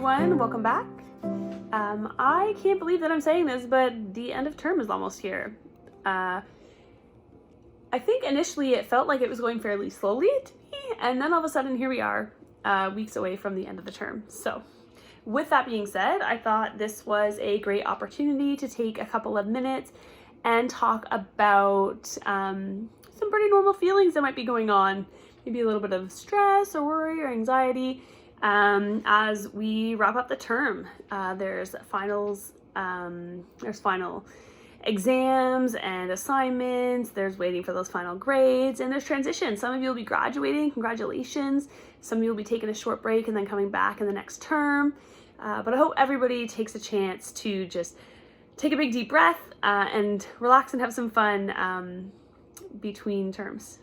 everyone, welcome back. I can't believe that I'm saying this, but the end of term is almost here. I think initially it felt like it was going fairly slowly to me, and then all of a sudden here we are, weeks away from the end of the term. So with that being said, I thought this was a great opportunity to take a couple of minutes and talk about some pretty normal feelings that might be going on. Maybe a little bit of stress or worry or anxiety as we wrap up the term. There's finals, there's final exams and assignments, there's waiting for those final grades, and there's transition. Some of you will be graduating, congratulations. Some of you will be taking a short break and then coming back in the next term. But I hope everybody takes a chance to just take a big deep breath and relax and have some fun between terms.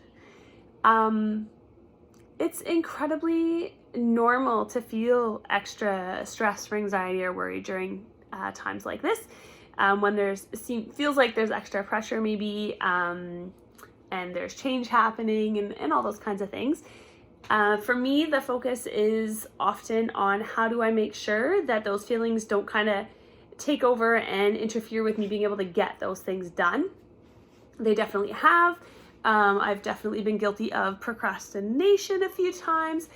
It's incredibly normal to feel extra stress or anxiety or worry during times like this, when feels like there's extra pressure maybe, and there's change happening and all those kinds of things. For me, the focus is often on how do I make sure that those feelings don't kind of take over and interfere with me being able to get those things done. They definitely have. I've definitely been guilty of procrastination a few times,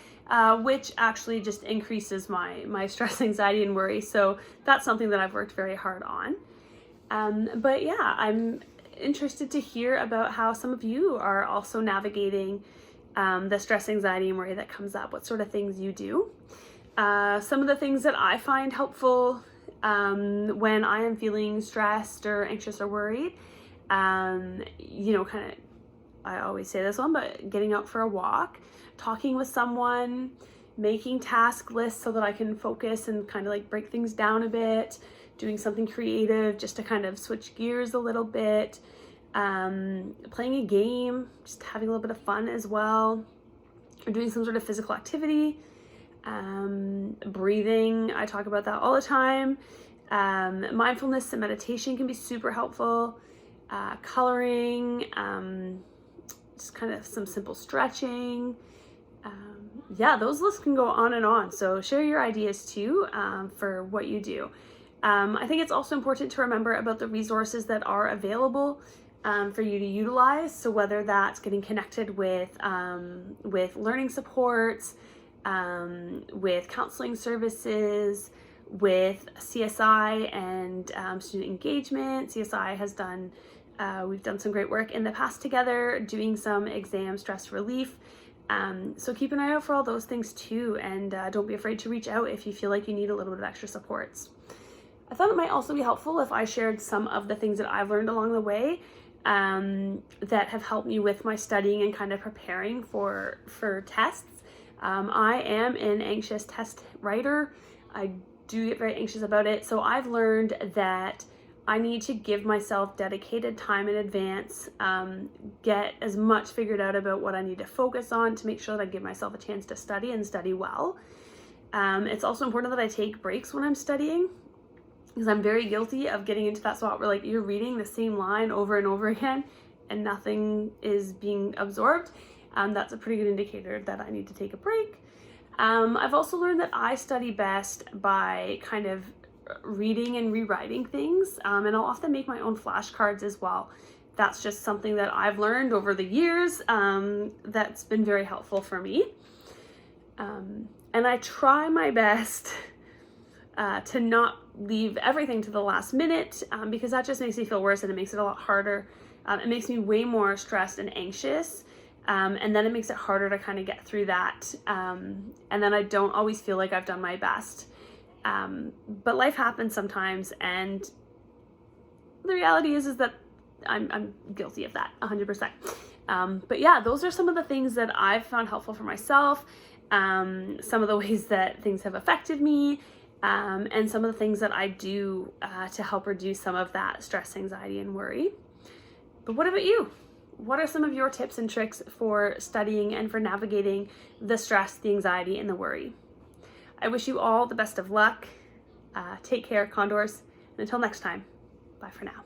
which actually just increases my stress, anxiety, and worry. So that's something that I've worked very hard on. But yeah, I'm interested to hear about how some of you are also navigating the stress, anxiety, and worry that comes up, what sort of things you do. Some of the things that I find helpful when I am feeling stressed or anxious or worried, I always say this one, but getting out for a walk, talking with someone, making task lists so that I can focus and kind of like break things down a bit, doing something creative just to kind of switch gears a little bit, playing a game, just having a little bit of fun as well, or doing some sort of physical activity, breathing. I talk about that all the time. Mindfulness and meditation can be super helpful. Coloring, just kind of some simple stretching. Yeah, those lists can go on and on. So share your ideas too, for what you do. I think it's also important to remember about the resources that are available for you to utilize. So whether that's getting connected with learning supports, with counseling services, with CSI and student engagement. CSI has done, we've done some great work in the past together, doing some exam stress relief. So keep an eye out for all those things too, and don't be afraid to reach out if you feel like you need a little bit of extra supports. I thought it might also be helpful if I shared some of the things that I've learned along the way that have helped me with my studying and kind of preparing for tests. I am an anxious test writer. I do get very anxious about it. So I've learned that I need to give myself dedicated time in advance, get as much figured out about what I need to focus on to make sure that I give myself a chance to study and study well. It's also important that I take breaks when I'm studying, because I'm very guilty of getting into that spot where like you're reading the same line over and over again and nothing is being absorbed. That's a pretty good indicator that I need to take a break. I've also learned that I study best by kind of reading and rewriting things, and I'll often make my own flashcards as well. That's just something that I've learned over the years, that's been very helpful for me. And I try my best to not leave everything to the last minute, because that just makes me feel worse and it makes it a lot harder. It makes me way more stressed and anxious. And then it makes it harder to kind of get through that. And then I don't always feel like I've done my best. But life happens sometimes, and the reality is that I'm guilty of that 100%. But yeah, those are some of the things that I've found helpful for myself. Some of the ways that things have affected me, and some of the things that I do to help reduce some of that stress, anxiety, and worry. But what about you? What are some of your tips and tricks for studying and for navigating the stress, the anxiety, and the worry? I wish you all the best of luck. Take care, Condors. And until next time, bye for now.